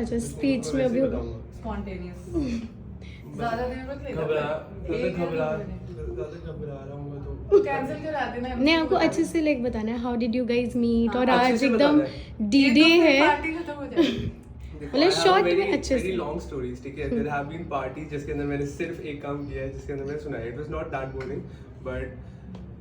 अच्छा स्पीच में अभी स्पॉन्टेनियस ज़्यादा देर मत ले घबरा रहा हूँ मैं तो कैंसिल करा देना। नहीं, आपको अच्छे से लाइक बताना है how did you guys meet, और अच्छे आज से एकदम बताना डी डे है। पार्टी खत्म हो जाएगी। मतलब शॉर्ट में अच्छे से। वेरी लॉन्ग स्टोरीज, ठीक है। देयर हैव बीन पार्टीज जिसके अंदर मैंने सिर्फ एक काम किया है, जिसके अंदर मैंने सुनाया। It was not that boring, but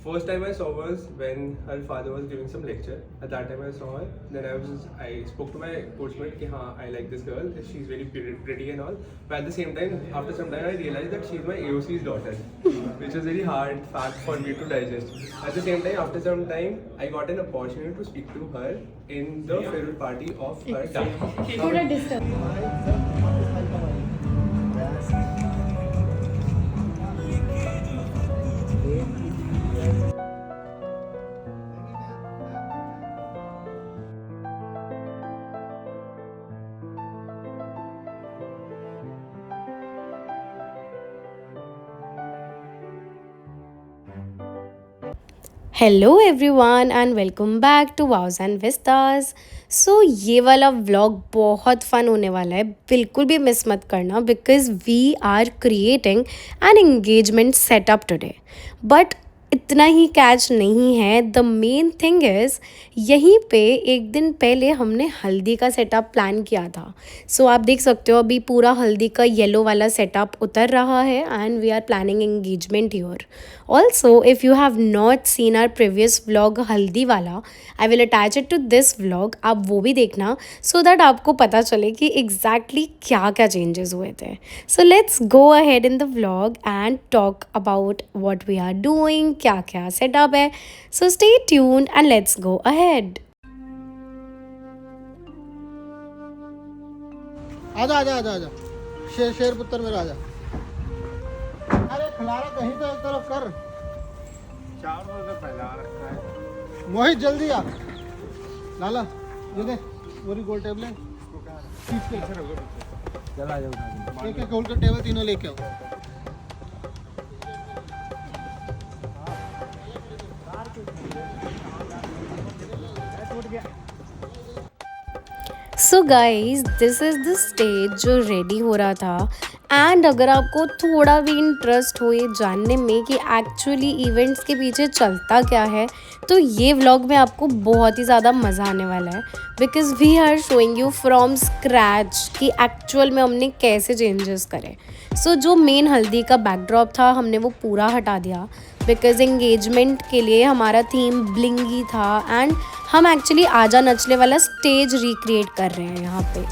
first time I saw was when her father was giving some lecture. At that time I saw her. Then I spoke to my coachmate कि हाँ, I like this girl. She's very pretty and all. But at the same time, after some time I realized that she's my AOC's daughter, which was very hard fact for me to digest. At the same time, after some time, I got an opportunity to speak to her in the farewell party of her dad. थोड़ा disturb. Hello everyone and welcome back to vows and vistas. So ये वाला vlog बहुत फ़न होने वाला है, बिल्कुल भी miss मत करना, because we are creating an engagement setup today. But इतना ही कैच नहीं है, द मेन थिंग इज़ यहीं पे एक दिन पहले हमने हल्दी का सेटअप प्लान किया था। सो आप देख सकते हो अभी पूरा हल्दी का येलो वाला सेटअप उतर रहा है and we are planning engagement here. Also if you have not seen our previous vlog haldi वाला, I will attach it to this vlog, आप वो भी देखना सो दैट आपको पता चले कि एग्जैक्टली क्या क्या चेंजेस हुए थे। So let's go ahead in the vlog and talk about what we are doing, क्या क्या सेटअप है। So stay tuned and let's go ahead. आजा आजा आजा आजा, शेर पुत्र मेरा आजा। अरे खिलारा कहीं तो एक तरफ कर। 4 बजे फैला रखा है। मोहित जल्दी आ। लाला ये दे, पूरी गोल टेबल है, खींच के चला जाओ। एक गोल का टेबल तीनों लेके आओ। So guys this is the stage जो रेडी हो रहा था। एंड अगर आपको थोड़ा भी इंटरेस्ट हो ये जानने में कि एक्चुअली इवेंट्स के पीछे चलता क्या है, तो ये व्लॉग में आपको बहुत ही ज़्यादा मज़ा आने वाला है, because we are showing you from scratch कि एक्चुअल में हमने कैसे चेंजेस करे। सो जो मेन हल्दी का बैकड्रॉप था हमने वो पूरा हटा दिया, बिकॉज एंगेजमेंट के लिए हमारा थीम ब्लिंगी था एंड हम एक्चुअली आजा नचले वाला स्टेज रिक्रिएट कर रहे हैं यहाँ पे।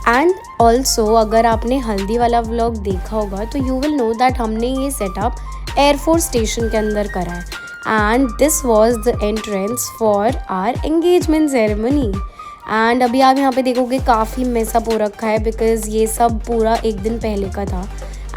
एंड ऑल्सो अगर आपने हल्दी वाला व्लॉग देखा होगा तो यू विल नो दैट हमने ये सेटअप एयरफोर्स स्टेशन के अंदर करा है and this was the entrance for our engagement ceremony. And अभी आप यहाँ पे देखोगे काफ़ी मेसअप हो रखा है, बिकॉज ये सब पूरा एक दिन पहले का था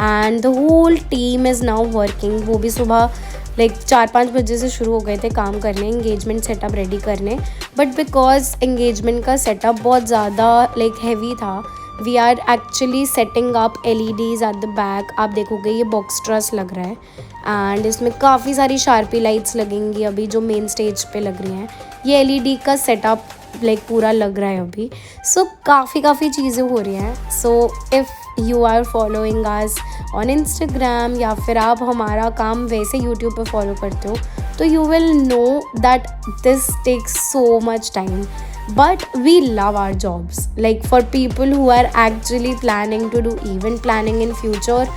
and the whole team is now working. वो भी सुबह लाइक 4-5 बजे से शुरू हो गए थे काम करने, एंगेजमेंट सेटअप रेडी करने। बट बिकॉज एंगेजमेंट का सेटअप बहुत ज़्यादा लाइक हैवी था, we are actually setting up LEDs at the back. आप देखोगे ये बॉक्स ट्रस लग रहा है एंड इसमें काफ़ी सारी शार्पी लाइट्स लगेंगी अभी जो मेन स्टेज पे लग रही हैं। ये LED का सेटअप लाइक पूरा लग रहा है अभी। सो काफ़ी चीज़ें हो रही हैं। So if you are following us on Instagram या फिर आप हमारा काम वैसे यूट्यूब पे फॉलो करते हो, तो you will know that this takes so much time, but we love our jobs. Like for people who are actually planning to do event planning in future,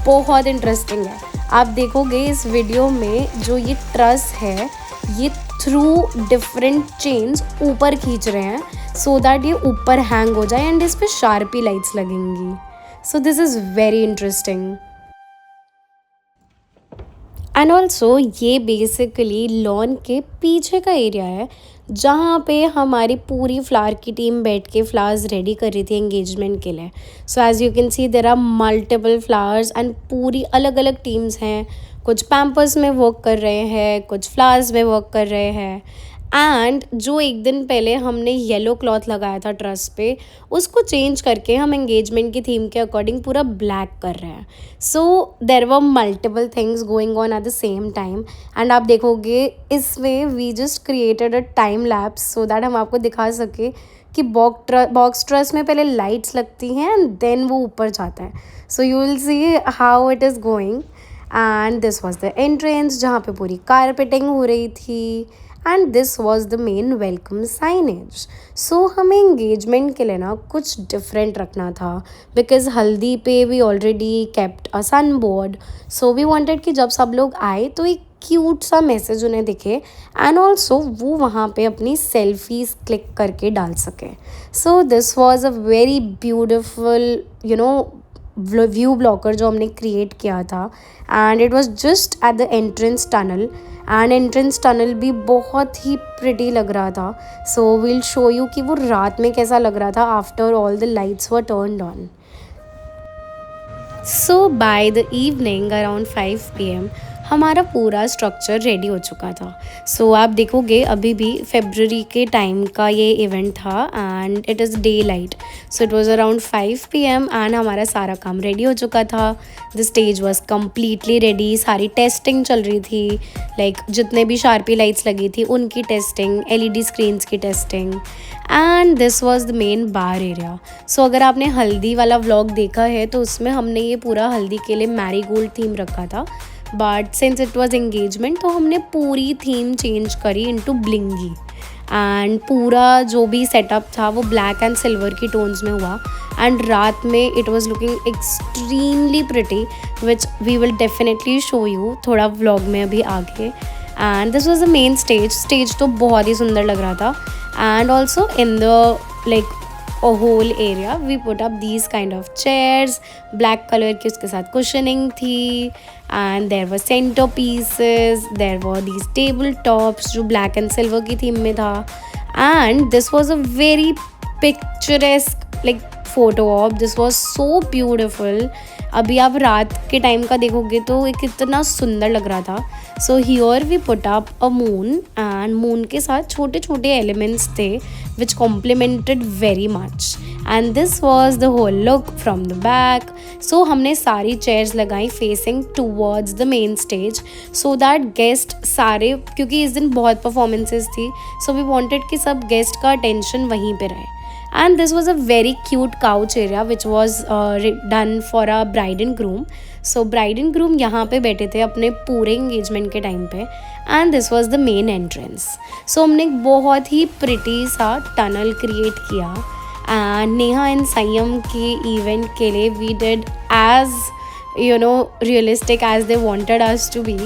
बहुत इंटरेस्टिंग है। आप देखोगे इस वीडियो में जो ये ट्रस है ये थ्रू डिफरेंट चेन्स ऊपर खींच रहे हैं सो दैट ये ऊपर हैंग हो जाए एंड इस पर शार्पी लाइट्स लगेंगी। So this is very interesting. And also ये बेसिकली लॉन के पीछे का एरिया है जहाँ पे हमारी पूरी फ्लावर की टीम बैठ के फ्लावर्स रेडी कर रही थी एंगेजमेंट के लिए। So as you can see there are multiple flowers and पूरी अलग अलग टीम्स हैं। कुछ पैम्पर्स में वर्क कर रहे हैं, कुछ फ्लावर्स में वर्क कर रहे हैं। एंड जो एक दिन पहले हमने येलो क्लॉथ लगाया था ट्रस पे, उसको चेंज करके हम एंगेजमेंट की थीम के अकॉर्डिंग पूरा ब्लैक कर रहे हैं। So there were multiple things going on at the same time. And आप देखोगे इसमें we just created a time lapse so that हम आपको दिखा सके कि बॉक्स ड्रेस में पहले लाइट्स लगती हैं एंड देन वो ऊपर जाता है. So you will see how it is going. And this was the entrance जहाँ पे पूरी कारपेटिंग हो रही थी. And this was the main welcome signage. So हमें इंगेजमेंट के लिए ना कुछ डिफरेंट रखना था बिकॉज हल्दी पे we already kept a sun board. So we wanted कि जब सब लोग आए तो एक क्यूट सा मैसेज उन्हें दिखे एंड ऑल्सो वो वहाँ पे अपनी सेल्फीज क्लिक करके डाल सके. सो this was a very beautiful view blocker जो हमने क्रिएट किया था. And it was just at the entrance tunnel. And entrance tunnel भी बहुत ही प्रिटी लग रहा था. सो वील शो यू कि वो रात में कैसा लग रहा था after all the lights were turned on. So by the evening around 5 PM हमारा पूरा स्ट्रक्चर रेडी हो चुका था. सो आप देखोगे अभी भी फरवरी के टाइम का ये इवेंट था and it is day light. So it was around 5 PM and हमारा सारा काम रेडी हो चुका था. The stage was completely ready. सारी टेस्टिंग चल रही थी. लाइक जितने भी शार्पी लाइट्स लगी थी उनकी टेस्टिंग, LED स्क्रीन्स की testing. And this was the main bar area. So अगर आपने हल्दी वाला व्लॉग देखा है तो उसमें हमने ये पूरा हल्दी के लिए मैरीगोल्ड थीम रखा था. But since it was engagement तो हमने पूरी थीम चेंज करी इनटू ब्लिंगी. एंड पूरा जो भी सेटअप था वो ब्लैक एंड सिल्वर की टोन्स में हुआ. एंड रात में it was looking extremely pretty which we will definitely show you थोड़ा व्लॉग में अभी आगे. And this was the main stage तो बहुत ही सुंदर लग रहा था. And also in the like a whole area we put up these kind of chairs, black color की उसके साथ cushioning थी. and there were center pieces, there were these table tops जो black and silver की theme में था. and this was a very picturesque like photo op. this was so beautiful. अभी आप रात के टाइम का देखोगे तो एक कितना सुंदर लग रहा था. So here we put up a moon and moon के साथ छोटे छोटे एलिमेंट्स थे which complemented very much. And this was the whole look from the back. So हमने सारी चेयर्स लगाई facing towards the main stage so that guest सारे, क्योंकि इस दिन बहुत परफॉर्मेंसेस थी, सो वी वॉन्टेड कि सब गेस्ट का अटेंशन वहीं पे रहे. And this was a very cute couch area which was done for a bride and groom. So bride and groom यहाँ पे बैठे थे अपने पूरे engagement के टाइम पे. And this was the main entrance. So हमने एक बहुत ही pretty सा tunnel create किया. And नेहा एंड संयम के event के लिए we did as realistic as they wanted us to be.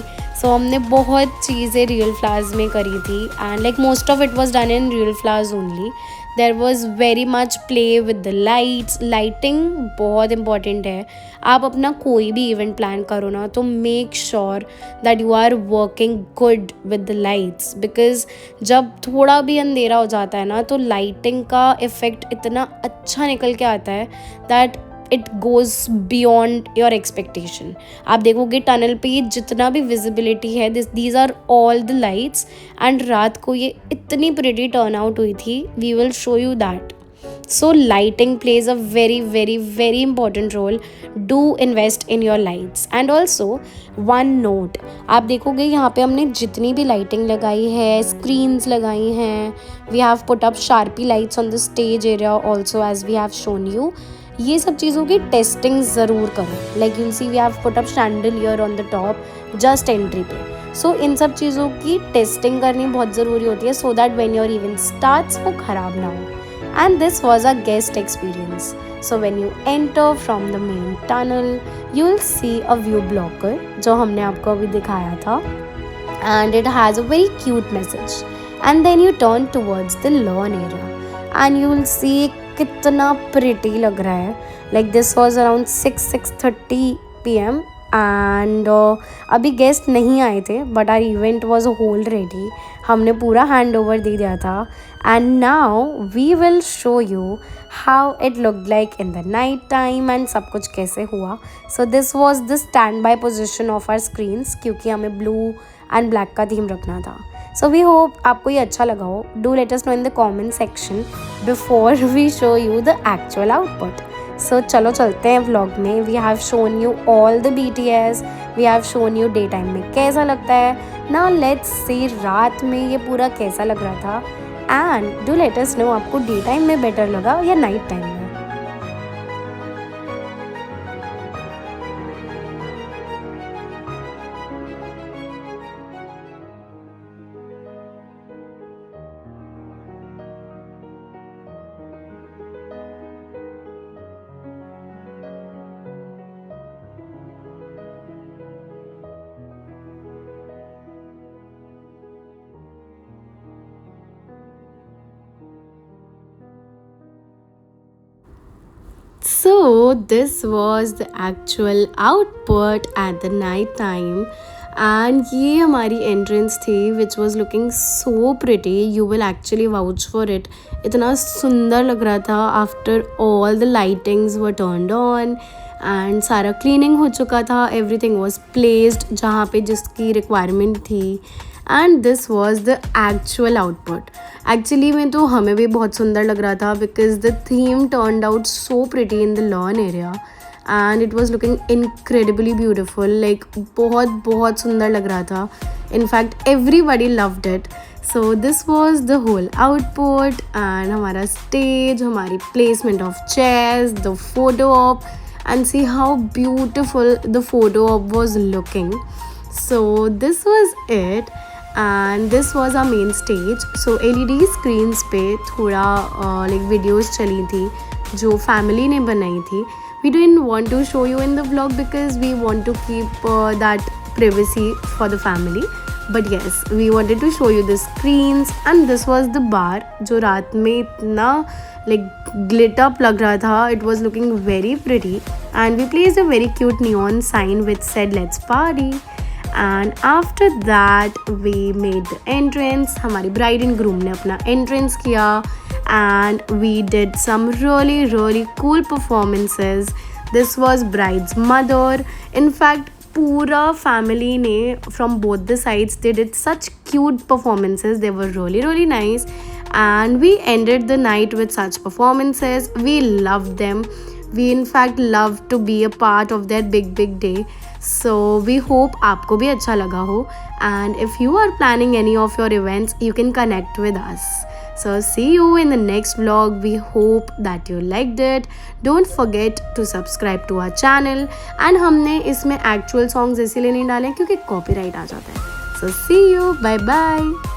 So हमने बहुत चीज़ें real flowers में करी थी. And like most of it was done in real flowers only. There was very much play with the lights. Lighting बहुत important है. आप अपना कोई भी इवेंट प्लान करो ना तो make sure that you are working good with the lights. Because जब थोड़ा भी अंधेरा हो जाता है ना तो लाइटिंग का इफ़ेक्ट इतना अच्छा निकल के आता है that it goes beyond your expectation. आप देखोगे टनल पे ये जितना भी विजिबिलिटी है these are all the lights. And रात को ये इतनी प्रिटी टर्न आउट हुई थी. We will show you that. So lighting plays a very very very important role. Do invest in your lights. And also one note, आप देखोगे यहाँ पे हमने जितनी भी लाइटिंग लगाई है, स्क्रीन्स लगाई हैं, we have put up sharpy lights on the stage area also as we have shown you. ये सब चीज़ों की टेस्टिंग ज़रूर करो. Like you see we have put up chandelier on the top just entry पे. So इन सब चीज़ों की टेस्टिंग करनी बहुत ज़रूरी होती है so that when your event starts वो ख़राब ना हो. And this was a guest experience. So when you enter from the main tunnel you will see a view blocker जो हमने आपको अभी दिखाया था. And it has a very cute message. And then you turn towards the lawn area and you will see कितना pretty लग रहा है. Like this was around 6:30 PM. And अभी गेस्ट नहीं आए थे but our event was whole ready. हमने पूरा हैंड ओवर दे दिया था. And now we will show you how it looked like in the night time and सब कुछ कैसे हुआ. So this was the stand by position of our screens क्योंकि हमें ब्लू एंड ब्लैक का थीम रखना था. सो वी होप आपको ये अच्छा लगा हो. Do let us know in the comment section before we show you the actual output. So चलो चलते हैं व्लॉग में. We have shown you all the BTS. We have shown you day time में कैसा लगता है. नाउ लेट्स सी रात में ये पूरा कैसा लग रहा था. And do let us no आपको डे टाइम में बेटर लगा या नाइट टाइम में. So this was the actual output at the night time and ये हमारी entrance थी which was looking so pretty. You will actually vouch for it. इतना सुंदर लग रहा था after all the lightings were turned on and सारा cleaning हो चुका था. Everything was placed जहाँ पे जिसकी requirement थी. And this was the actual output. Actually में तो हमें भी बहुत सुंदर लग रहा था because the theme turned out so pretty in the lawn area and it was looking incredibly beautiful. Like बहुत बहुत सुंदर लग रहा था. In fact everybody loved it. So this was the whole output and हमारा स्टेज, हमारी placement of chairs, the photo op and see how beautiful the photo op was looking. So this was it and this was our main stage. So LED screens पे थोड़ा like videos चली थी जो family ने बनाई थी. We didn't want to show you in the vlog because we want to keep that privacy for the family. But yes, we wanted to show you the screens and this was the bar जो रात में इतना like lit up लग रहा था. It was looking very pretty and we placed a very cute neon sign which said let's party. And after that we made the entrance. हमारी bride and groom ने अपना entrance किया and we did some really cool performances. This was bride's mother. In fact पूरा family ने from both the sides they did such cute performances. They were really nice and we ended the night with such performances. We loved them. We in fact love to be a part of that big day. So we hope आपको भी अच्छा लगा हो and if you are planning any of your events you can connect with us. So see you in the next vlog. We hope that you liked it. Don't forget to subscribe to our channel and हमने इसमें actual songs इसीलिए नहीं डाले क्योंकि copyright आ जाता है. So see you. Bye bye.